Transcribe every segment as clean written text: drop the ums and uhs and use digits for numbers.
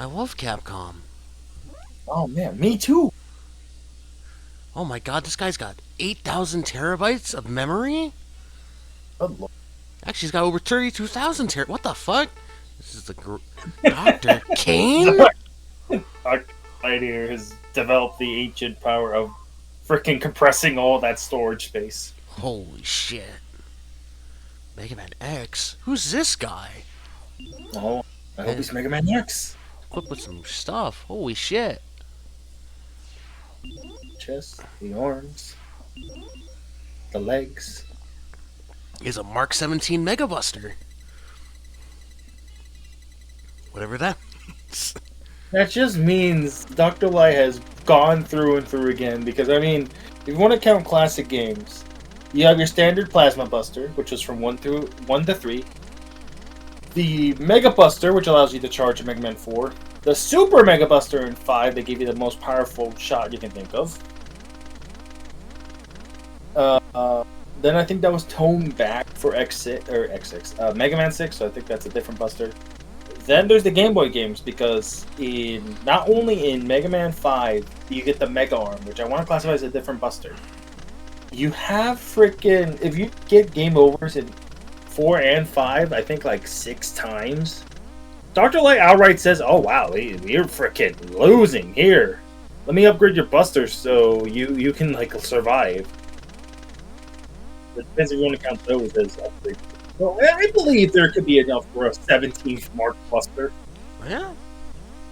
I love Capcom. Oh man, me too. Oh my god, this guy's got 8,000 terabytes of memory? Good lord. Actually, he's got over 32,000 terabytes. What the fuck? This is the Dr. Kane? Dark Knight here has developed the ancient power of freaking compressing all that storage space. Holy shit. Mega Man X? Who's this guy? Oh, I hope And he's Mega Man X. equipped with some stuff. Holy shit. Chest, the arms, the legs. He's a Mark 17 Mega Buster. Whatever that means. That just means Dr. Light has gone through and through again because, I mean, if you want to count classic games, you have your standard Plasma Buster, which is from 1 to 3. The Mega Buster, which allows you to charge a Mega Man 4. The Super Mega Buster in 5, they give you the most powerful shot you can think of. Then I think that was toned back for X6 or X6, Mega Man 6. So I think that's a different Buster. Then there's the Game Boy games because in not only in Mega Man 5 you get the Mega Arm, which I want to classify as a different Buster. You have freaking if you get game overs in 4 and 5, I think like 6 times. Dr. Light outright says, "Oh wow, you're freaking losing here. Let me upgrade your Buster so you can like survive." It depends if you want to count those as upgrades. Well, I believe there could be enough for a 17th Mark Buster. Yeah.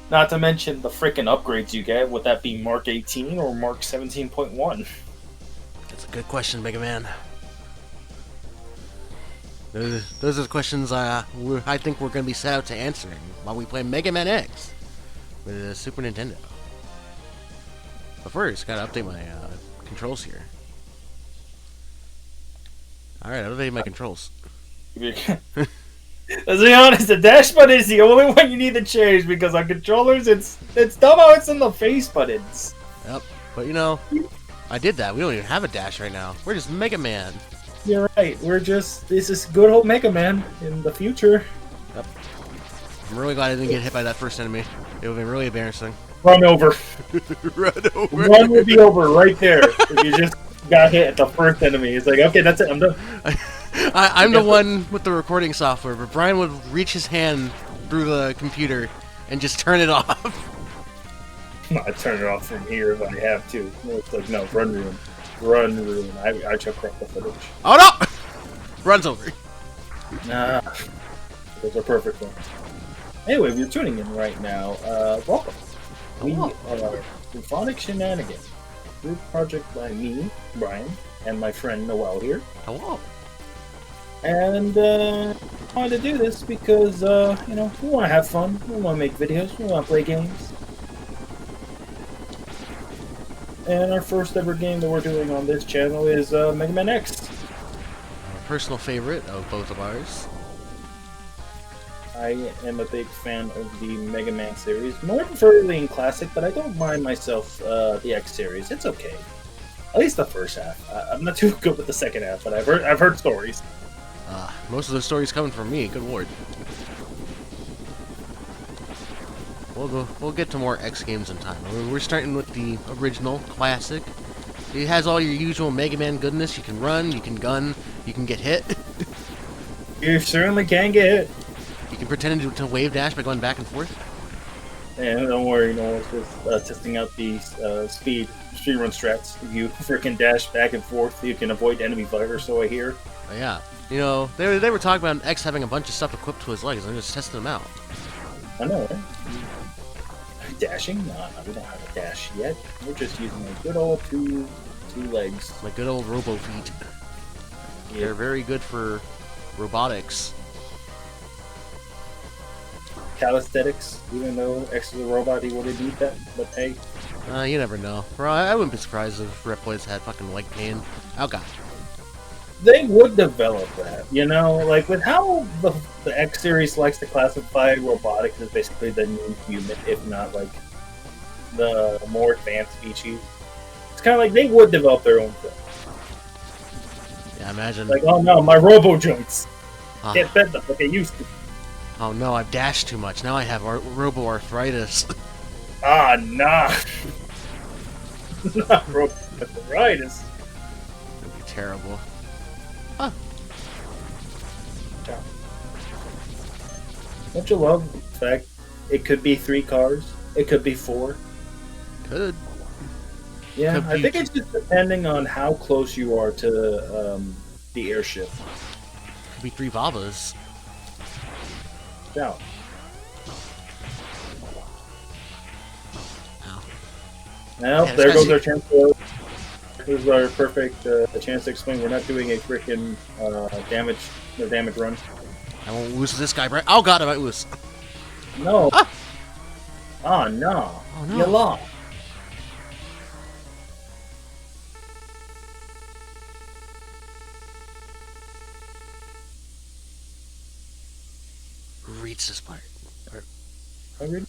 Not to mention the freaking upgrades you get. Would that be Mark 18 or Mark 17.1? That's a good question, Mega Man. Those are the questions I think we're going to be set out to answering while we play Mega Man X with the Super Nintendo. But first, gotta update my controls here. Alright, I'll update my controls. Let's be honest, the dash button is the only one you need to change because on controllers it's dumb how it's in the face buttons. Yep, but you know, I did that. We don't even have a dash right now. We're just Mega Man. You're right. This is good old Mega Man in the future. Yep. I'm really glad I didn't get hit by that first enemy. It would have been really embarrassing. Run over. Run over. Run will be over right there if you just got hit at the first enemy. It's like, okay, that's it. I'm done. I'm the one with the recording software, but Brian would reach his hand through the computer and just turn it off. I turn it off from here if I have to. It's like, no, run room. Run room. I check up the footage. Oh no! Runs over. Nah. Those are perfect ones. Anyway, if you're tuning in right now, welcome. We are Symphonic Shenanigans. Group project by me, Brian, and my friend Noel here. Hello. And I wanted to do this because, we want to have fun. We want to make videos. We want to play games. And our first ever game that we're doing on this channel is Mega Man X. A personal favorite of both of ours. I am a big fan of the Mega Man series, more preferably in Classic, but I don't mind myself the X series. It's okay. At least the first half. I'm not too good with the second half, but I've heard stories. Most of the stories coming from me. Good lord. We'll get to more X games in time. We're starting with the original classic. It has all your usual Mega Man goodness. You can run, you can gun, you can get hit. You certainly can get hit. You can pretend to wave dash by going back and forth. And don't worry, it's just testing out the speed run strats. If you freaking dash back and forth, you can avoid enemy fire, so I hear. Yeah. They were talking about X having a bunch of stuff equipped to his legs. I'm just testing them out. I know, right? Dashing? No, we don't have a dash yet. We're just using a good old two legs. Like good old robo feet. Yeah. They're very good for robotics. Calisthenics, even though X is a robot, he wouldn't need that, but hey. You never know. Bro, I wouldn't be surprised if Reploids had fucking leg pain. Oh god. They would develop that, like with how the X series likes to classify robotics as basically the new human, if not like the more advanced species. It's kind of like they would develop their own thing. Yeah, imagine. Like, oh no, my robo joints. Get bent up like I used to. Oh no, I've dashed too much. Now I have robo-arthritis. Ah, nah. Not arthritis. That'd be terrible. Huh. Don't you love the fact it could be 3 cars? It could be 4. Could. Yeah, Could I be- think it's just depending on how close you are to the airship. Could be 3 Vavas. Now, Ow. now Yeah, there this goes guy's- our chance to. This is our perfect chance to explain. We're not doing a freaking damage run. I won't lose this guy, right? Oh god, I might lose. No. Ah! Oh no. Oh, no. You lost. Who reads this part? Hungry?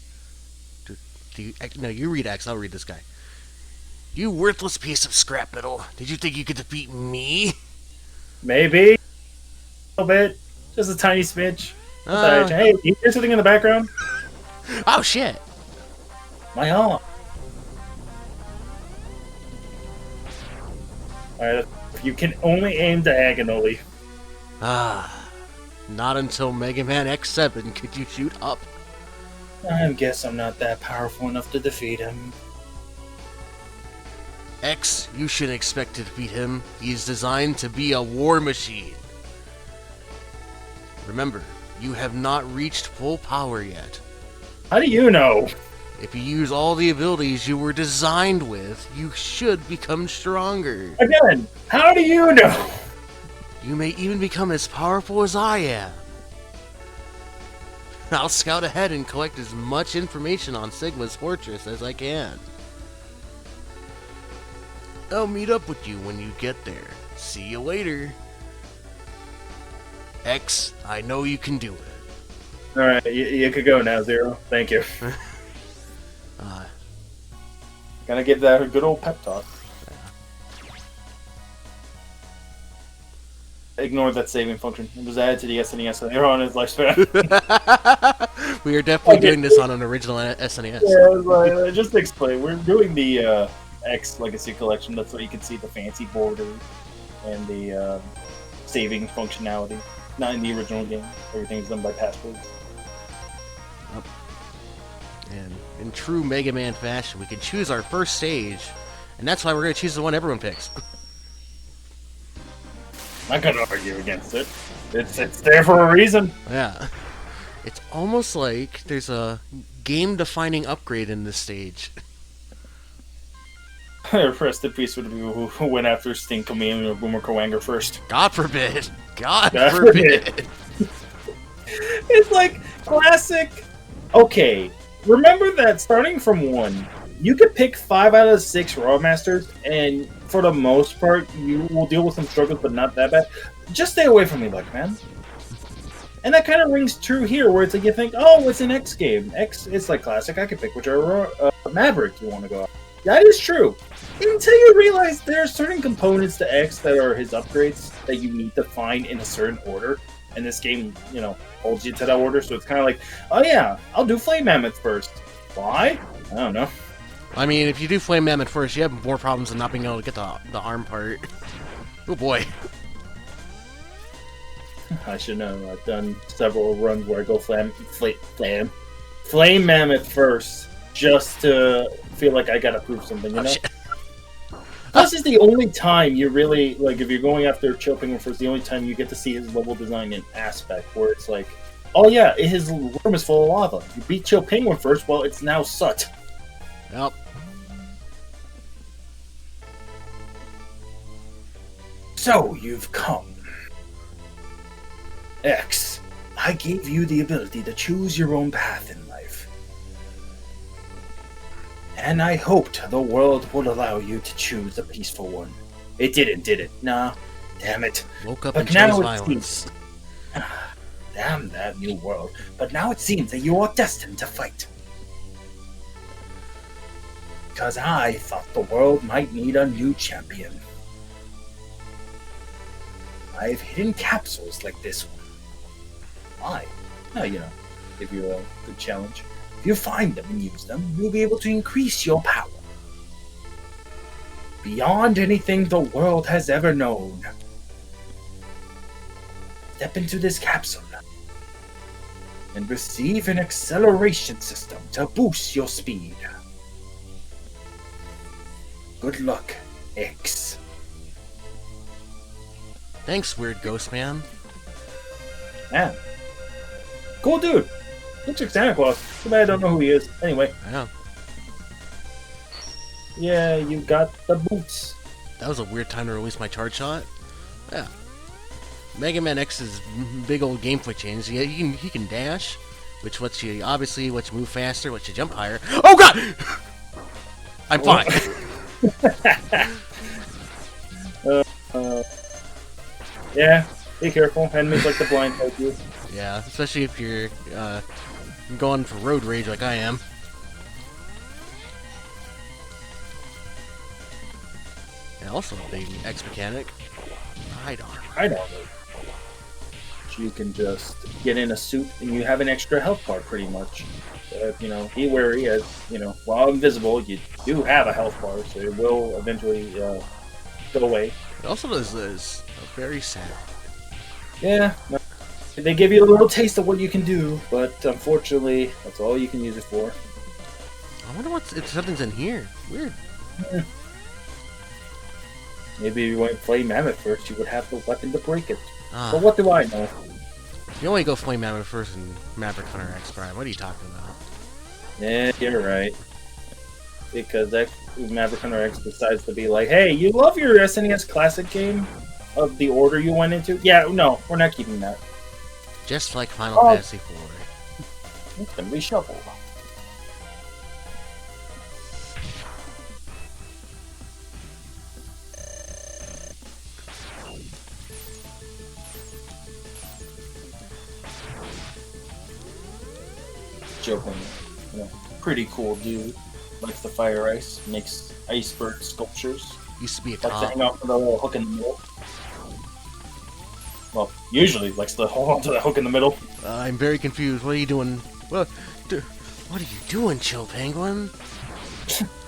No, you read X, I'll read this guy. You worthless piece of scrap metal. Did you think you could defeat me? Maybe. A little bit. Just a tiny smidge. Hey, you hear something in the background? Oh shit! My arm. Alright, you can only aim diagonally. Not until Mega Man X7 could you shoot up. I guess I'm not that powerful enough to defeat him. X, you shouldn't expect to defeat him. He's designed to be a war machine. Remember, you have not reached full power yet. How do you know? If you use all the abilities you were designed with, you should become stronger. Again, how do you know? You may even become as powerful as I am. I'll scout ahead and collect as much information on Sigma's fortress as I can. I'll meet up with you when you get there. See you later. X, I know you can do it. Alright, you could go now, Zero. Thank you. Gonna give that a good old pep talk. Ignore that saving function. It was added to the SNES later on in its lifespan. We are definitely doing this on an original SNES. Yeah, it was like, just to explain, we're doing the X Legacy Collection. That's why you can see the fancy border and the saving functionality. Not in the original game. Everything's done by passwords. And in true Mega Man fashion, we can choose our first stage, and that's why we're going to choose the one everyone picks. I'm not gonna argue against it. It's there for a reason. Yeah. It's almost like there's a game-defining upgrade in this stage. Rest in peace with the people who went after Sting Kamelion or Boomer Kowanger first. God forbid. God God forbid. It's like classic. Okay, remember that starting from 1, you could pick 5 out of 6 Raw Masters, and for the most part, you will deal with some struggles, but not that bad. Just stay away from me, Luck Man. And that kind of rings true here, where it's like you think, oh, it's an X game. X is like classic. I can pick whichever Maverick you want to go out. That is true. Until you realize there are certain components to X that are his upgrades that you need to find in a certain order. And this game, holds you to that order. So it's kind of like, oh yeah, I'll do Flame Mammoth first. Why? I don't know. I mean, if you do Flame Mammoth first, you have more problems than not being able to get the arm part. Oh boy. I should know. I've done several runs where I go Flame Mammoth first, just to feel like I gotta prove something, you know? Shit. Plus, it's the only time you really, like, if you're going after Chill Penguin first, the only time you get to see his level design and aspect, where it's like, oh yeah, his room is full of lava. You beat Chill Penguin first, well, it's now Sut. Yep. So, you've come. X, I gave you the ability to choose your own path in life. And I hoped the world would allow you to choose a peaceful one. It didn't, did it? Nah, damn it. Woke up But and now chose it violence. Damn that new world. But now it seems that you are destined to fight. Because I thought the world might need a new champion. I've hidden capsules like this one. Why? give you a good challenge. If you find them and use them, you'll be able to increase your power beyond anything the world has ever known. Step into this capsule and receive an acceleration system to boost your speed. Good luck, X. Thanks, weird ghost man. Man. Cool dude. Looks like Santa Claus. Too bad I don't know who he is. Anyway. I know. Yeah, you got the boots. That was a weird time to release my charge shot. Yeah. Mega Man X's big old gameplay change. Yeah, he can dash, which lets you move faster, lets you jump higher. Oh god! I'm fine. Yeah, be careful. Enemies like to blindfold you. Yeah, especially if you're going for road rage like I am. And also a big X mechanic, hide armor. Hide armor. So you can just get in a suit and you have an extra health bar pretty much. Be wary as, while invisible, you do have a health bar, so it will eventually go away. It also does this very sad. Yeah, they give you a little taste of what you can do, but unfortunately, that's all you can use it for. I wonder if something's in here. Weird. Yeah. Maybe if you went Flame Mammoth first, you would have the weapon to break it. But what do I know? You only go Flame Mammoth first in Maverick Hunter X Prime. What are you talking about? Yeah, you're right. Because Maverick Hunter X decides to be like, hey, you love your SNES Classic game of the order you went into? Yeah, no, we're not keeping that. Just like Final Fantasy IV. It's gonna be shuffled. Joking. Pretty cool dude. Likes to fire ice, makes iceberg sculptures. Used to be a Likes to top. hang out with a little hook in the middle. Well, usually likes to hold on to the hook in the middle. I'm very confused. What are you doing? What are you doing, Chill Penguin?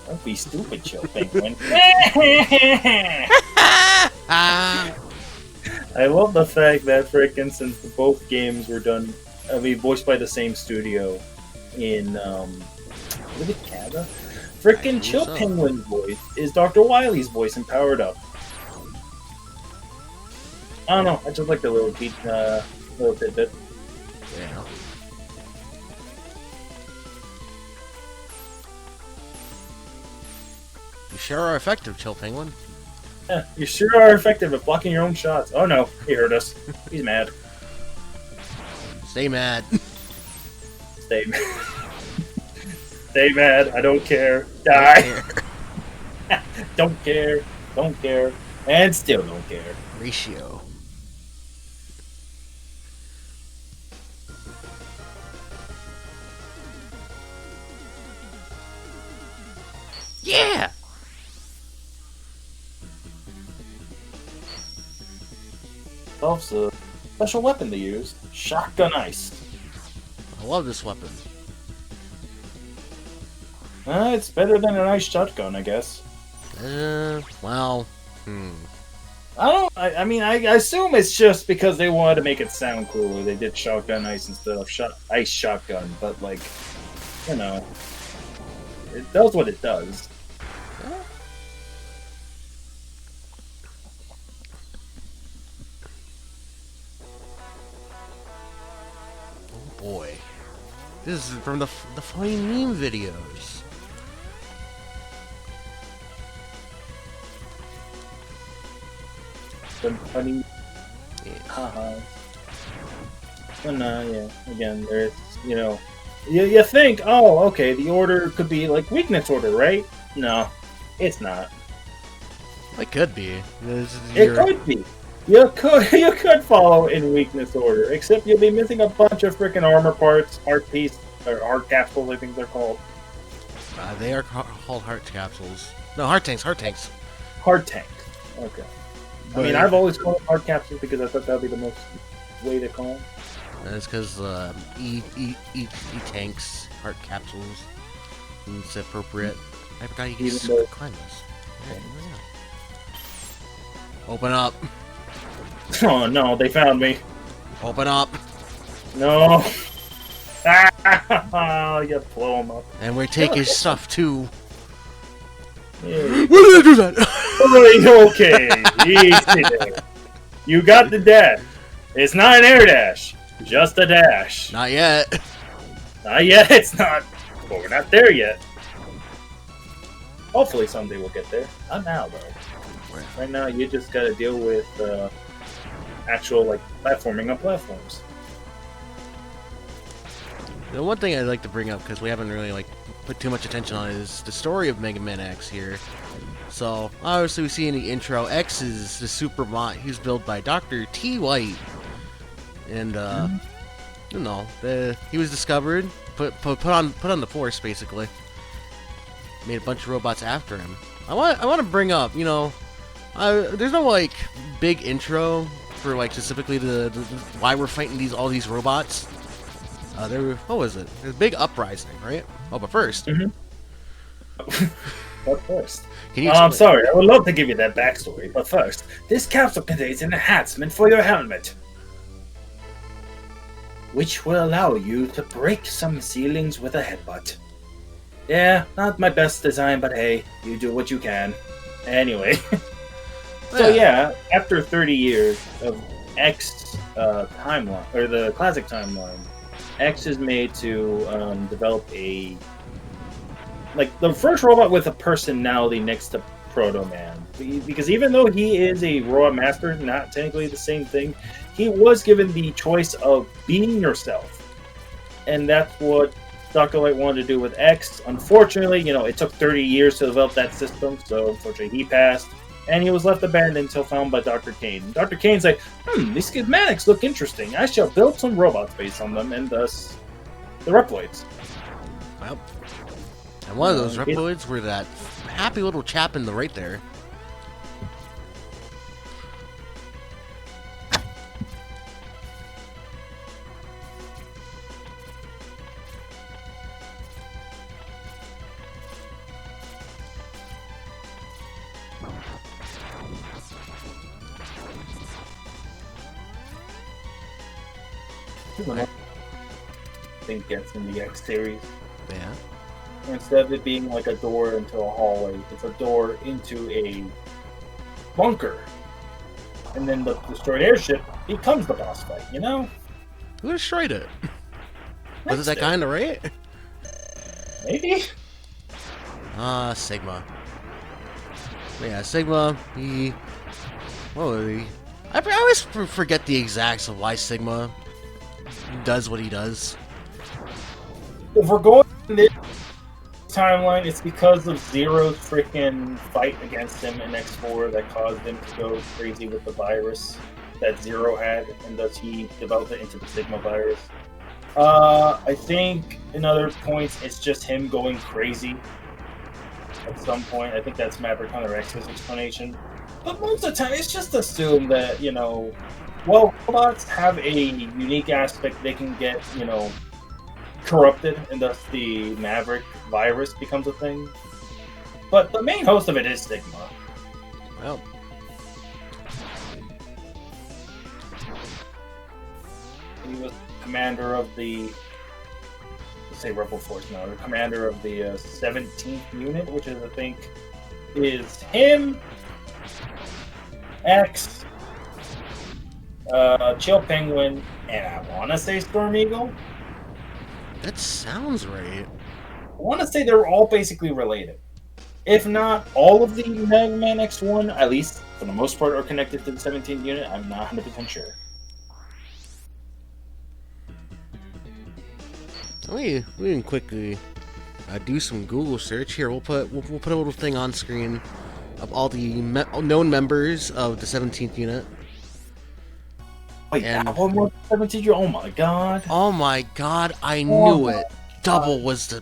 Don't be stupid, Chill Penguin. I love the fact that, frickin', since both games were done, voiced by the same studio in, was it Canada? Frickin' Chill Penguin's voice is Dr. Wily's voice in Powered Up. I don't know, I just like the little tidbit. Yeah. You sure are effective, Chill Penguin. Yeah, you sure are effective at blocking your own shots. Oh no, he heard us. He's mad. Stay mad. Stay mad. Stay mad. I don't care. Die. Don't care. Don't care. And still don't care. Ratio. Yeah! That's a special weapon to use. Shotgun ice. I love this weapon. It's better than an ice shotgun, I guess. Well, I assume it's just because they wanted to make it sound cooler. They did shotgun ice instead of ice shotgun, but it does what it does. Oh boy. This is from the funny meme videos. Funny. Yeah. Haha. But no, yeah. Again, there's, you think, oh, okay, the order could be like weakness order, right? No, it's not. It could be. It could be. You could follow in weakness order, except you'll be missing a bunch of freaking armor parts, heart piece, or heart capsules, I think they're called. They are called heart capsules. No, heart tanks. Heart tanks. Heart tank. Okay. I mean, I've always called them heart capsules because I thought that would be the most way to call them. That's because E tanks heart capsules. And it's appropriate. I forgot you Even can though- climb this. Yeah, open up. Oh no, they found me. Open up. No. Ah, you blow them up. And we take his stuff too. Yeah. Why did I do that? Okay, easy there. You got the dash. It's not an air dash, just a dash. Not yet. Not yet, it's not. But we're not there yet. Hopefully someday we'll get there. Not now, though. Right now, you just gotta deal with actual, like, platforming on platforms. The one thing I'd like to bring up, because we haven't really like put too much attention on it, is the story of Mega Man X here. So obviously we see in the intro, X is the super bot. He's built by Dr. T. White, and you know, he was discovered, put on the force basically. Made a bunch of robots after him. I want to bring up, you know, there's no like big intro for like specifically the why we're fighting all these robots. What was it? There's a big uprising, right? Oh, but first. But first. Can you I'm sorry, I would love to give you that backstory, but first, this capsule contains an enhancement for your helmet, which will allow you to break some ceilings with a headbutt. Yeah, not my best design, but hey, you do what you can. Anyway. So yeah, after 30 years of X timeline, or the classic timeline, X is made to develop the first robot with a personality next to Proto Man. Because even though he is a robot master, not technically the same thing, he was given the choice of being yourself. And that's what Dr. Light wanted to do with X. Unfortunately, you know, it took 30 years to develop that system, so unfortunately he passed. And he was left abandoned until found by Dr. Kane. Dr. Kane's like, these schematics look interesting. I shall build some robots based on them, and thus the Reploids. Well, and one of those Reploids were that happy little chap in the right there. I think gets in the X series. Yeah. Instead of it being like a door into a hallway, it's a door into a bunker. And then the destroyed airship becomes the boss fight, you know? Who destroyed it? Was it That's that guy on the right? Maybe? Sigma. Yeah, Sigma, I always forget the exacts of why Sigma does what he does. If we're going in this timeline, it's because of Zero's freaking fight against him in X4 that caused him to go crazy with the virus that Zero had, and thus he developed it into the Sigma virus. I think in other points it's just him going crazy at some point. I think that's Maverick Hunter X's explanation. But most of the time, it's just assumed that, you know, well, robots have a unique aspect. They can get, you know, corrupted, and thus the Maverick virus becomes a thing. But the main host of it is Sigma. Well, he was commander of the, let's say Rebel Force now, the commander of the 17th unit, which is, I think, is him, X, Chill Penguin, and I want to say Storm Eagle. that sounds right. I want to say they're all basically related. If not, all of the Mega Man X1, at least for the most part, are connected to the 17th unit. I'm not 100% sure. We can quickly do some Google search here. We'll put a little thing on screen of all the known members of the 17th unit. Wait, And- that one more 17th unit? Oh my god. Oh my god, I knew it. Double was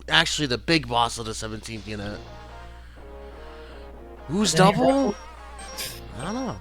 actually the big boss of the 17th unit. Who's Double? I don't know.